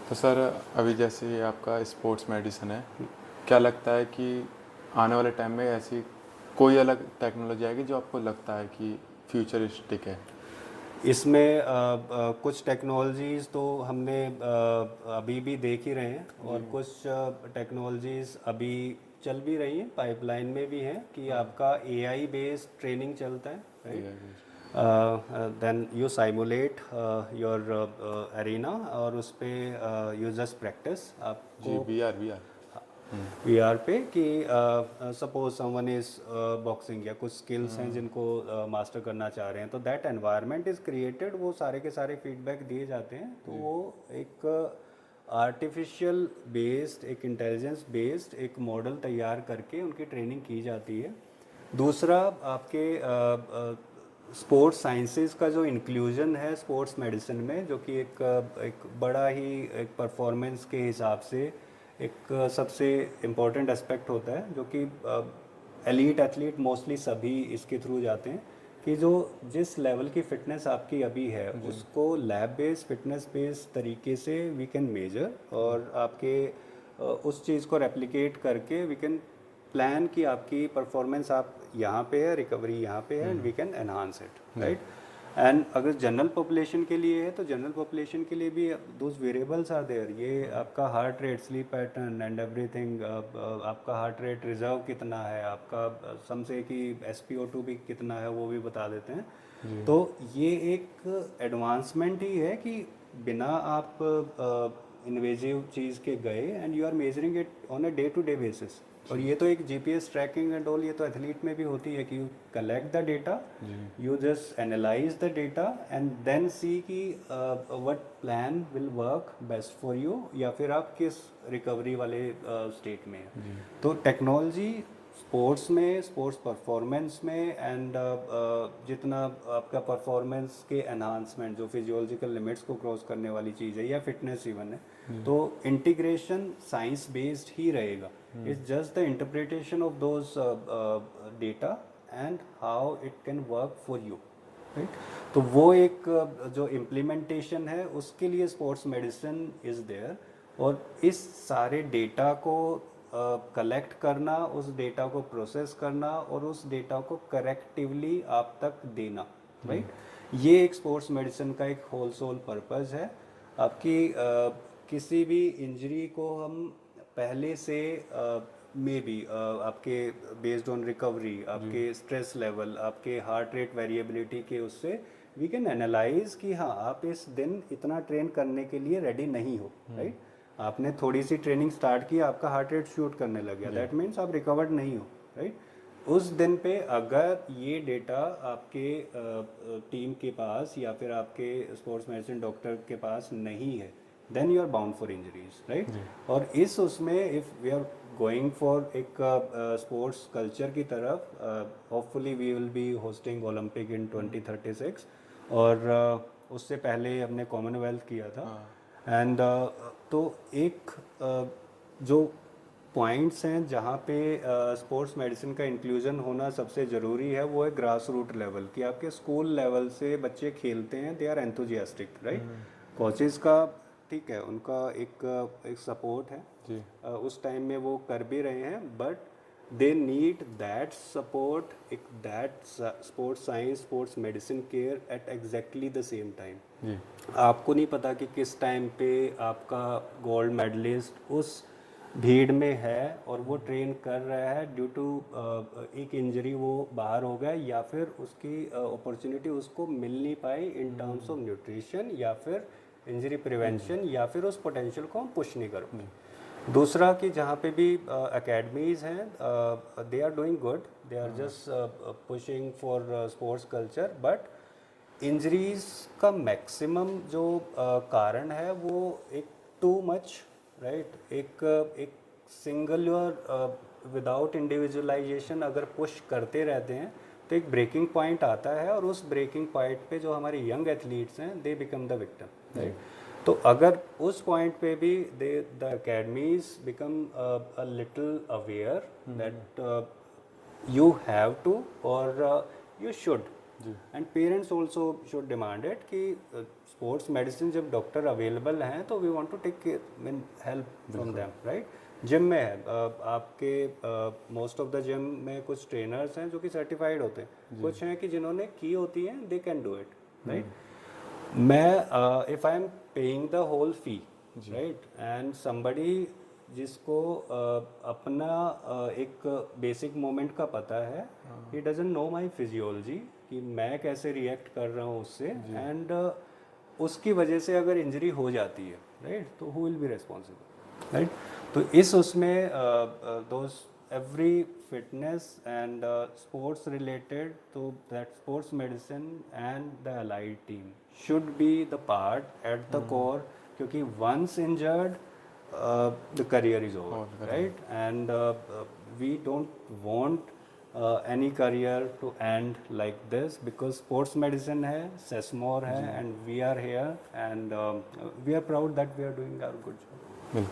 तो सर अभी जैसे ये आपका स्पोर्ट्स मेडिसिन है, क्या लगता है कि आने वाले टाइम में ऐसी कोई अलग टेक्नोलॉजी आएगी जो आपको लगता है कि फ्यूचरिस्टिक है? इसमें कुछ टेक्नोलॉजीज़ तो हमने अभी भी देख ही रहे हैं, और कुछ टेक्नोलॉजीज़ अभी चल भी रही हैं, पाइपलाइन में भी हैं कि आपका एआई बेस्ड ट्रेनिंग चलता है, right. AI based। Then you simulate your arena, और उस पर यू जस्ट प्रैक्टिस जी, आपको VR VR। वीआर पे कि सपोज समवन इज बॉक्सिंग या कुछ स्किल्स हैं जिनको मास्टर करना चाह रहे हैं, तो दैट एनवायरनमेंट इज क्रिएटेड, वो सारे के सारे फीडबैक दिए जाते हैं, तो वो एक आर्टिफिशियल बेस्ड, एक इंटेलिजेंस बेस्ड एक मॉडल तैयार करके उनकी ट्रेनिंग की जाती है। दूसरा, आपके स्पोर्ट्स साइंसेस का जो इंक्लूजन है स्पोर्ट्स मेडिसिन में, जो कि एक बड़ा ही एक परफॉर्मेंस के हिसाब से एक सबसे इम्पॉर्टेंट एस्पेक्ट होता है, जो कि एलीट एथलीट मोस्टली सभी इसके थ्रू जाते हैं, कि जो जिस लेवल की फ़िटनेस आपकी अभी है उसको लैब बेस्ड फिटनेस बेस्ड तरीके से वी कैन मेजर, और आपके उस चीज़ को रेप्लिकेट करके वी कैन प्लान कि आपकी परफॉर्मेंस आप यहाँ पे है, रिकवरी यहाँ पे है, and we can enhance it, right. And अगर जनरल पॉपुलेशन के लिए है तो जनरल पॉपुलेशन के लिए भी दोज वेरिएबल्स आर देयर, ये आपका heart rate, sleep pattern and everything, आपका हार्ट रेट रिजर्व कितना है, आपका समझे कि SpO2 भी कितना है, वो भी बता देते हैं। तो ये एक एडवांसमेंट ही है कि बिना आप इन्वेजिव चीज़ के गए, and you are measuring it on a day to day basis. और ये तो एक GPS ट्रैकिंग एंड ऑल, ये तो एथलीट में भी होती है कि you collect the data, you just analyse the data and then see कि what plan will work best for you, या फिर आप किस रिकवरी वाले स्टेट में हैं। तो टेक्नोलॉजी स्पोर्ट्स में, स्पोर्ट्स परफॉर्मेंस में, एंड जितना आपका परफॉर्मेंस के एनहांसमेंट, जो फिजियोलॉजिकल लिमिट्स को क्रॉस करने वाली चीज़ है, या फिटनेस इवन है, तो इंटीग्रेशन साइंस बेस्ड ही रहेगा। It's just the interpretation of those data and how it can work for you, right. तो वो एक जो इम्प्लीमेंटेशन है उसके लिए स्पोर्ट्स मेडिसिन इज़ देयर, और इस सारे डेटा को कलेक्ट करना, उस डेटा को प्रोसेस करना, और उस डेटा को करेक्टिवली आप तक देना, राइट। ये एक स्पोर्ट्स मेडिसिन का एक होल सोल पर्पस है। आपकी किसी भी इंजरी को हम पहले से मे बी आपके बेस्ड ऑन रिकवरी, आपके स्ट्रेस लेवल, आपके हार्ट रेट वेरिएबिलिटी के उससे वी कैन एनालाइज कि हाँ, आप इस दिन इतना ट्रेन करने के लिए रेडी नहीं हो, राइट। आपने थोड़ी सी ट्रेनिंग स्टार्ट की, आपका हार्ट रेट शूट करने लग गया, दैट मीन्स आप रिकवर्ड नहीं हो, राइट। उस दिन पे अगर ये डेटा आपके टीम के पास या फिर आपके स्पोर्ट्स मेडिसिन डॉक्टर के पास नहीं है, then you are bound for injuries, right. और इस उसमें if we are going for एक स्पोर्ट्स कल्चर की तरफ, hopefully we will be hosting Olympic in 2036, और उससे पहले हमने कॉमनवेल्थ किया था। एंड तो एक जो पॉइंट्स हैं जहाँ पे स्पोर्ट्स मेडिसिन का इंक्लूजन होना सबसे ज़रूरी है, वो है ग्रास रूट लेवल, कि आपके स्कूल लेवल से बच्चे खेलते हैं, they are enthusiastic, right. Coaches का ठीक है, उनका एक सपोर्ट है, उस टाइम में वो कर भी रहे हैं, but they need that support, एक that sports science, sports medicine care at exactly the same time. आपको नहीं पता कि किस टाइम पे आपका गोल्ड मेडलिस्ट उस भीड़ में है और वो ट्रेन कर रहा है, ड्यू टू एक इंजरी वो बाहर हो गया, या फिर उसकी अपॉर्चुनिटी उसको मिल नहीं पाई इन टर्म्स ऑफ न्यूट्रिशन, या फिर इंजरी प्रिवेंशन, या फिर उस पोटेंशियल को हम पुश नहीं कर पाए। दूसरा कि जहाँ पे भी एकेडमीज हैं, they are doing good, they are just pushing for sports culture, but injuries का मैक्सिमम जो कारण है वो एक टू मच, राइट, एक सिंगुलर विदाउट इंडिविजुअलाइजेशन अगर पुश करते रहते हैं तो एक ब्रेकिंग पॉइंट आता है, और उस ब्रेकिंग पॉइंट पे जो हमारे यंग एथलीट्स हैं they become the victim, right. तो अगर उस पॉइंट पे भी the academies become a little aware that you have to, or you should, and parents also should demand it कि स्पोर्ट्स मेडिसिन जब डॉक्टर अवेलेबल हैं तो we want to take mean help from them, right. Gym में है आपके most of the gym में कुछ trainers हैं जो कि सर्टिफाइड होते हैं, कुछ हैं कि जिन्होंने की होती हैं, they can do it, right. मैं if I am paying the whole fee, right, and somebody जिसको अपना एक बेसिक मोमेंट का पता है, he doesn't know my physiology कि मैं कैसे रिएक्ट कर रहा हूँ उससे, एंड उसकी वजह से अगर इंजरी हो जाती है, राइट, तो who will be responsible, right. तो इस उसमें those every fitness and sports related, तो that sports medicine and the allied team should be the part at the core, क्योंकि once injured the career is over, right, and we don't want any career to end like this, because sports medicine है, Sesmore है, and we are here, and we are proud that we are doing our good job.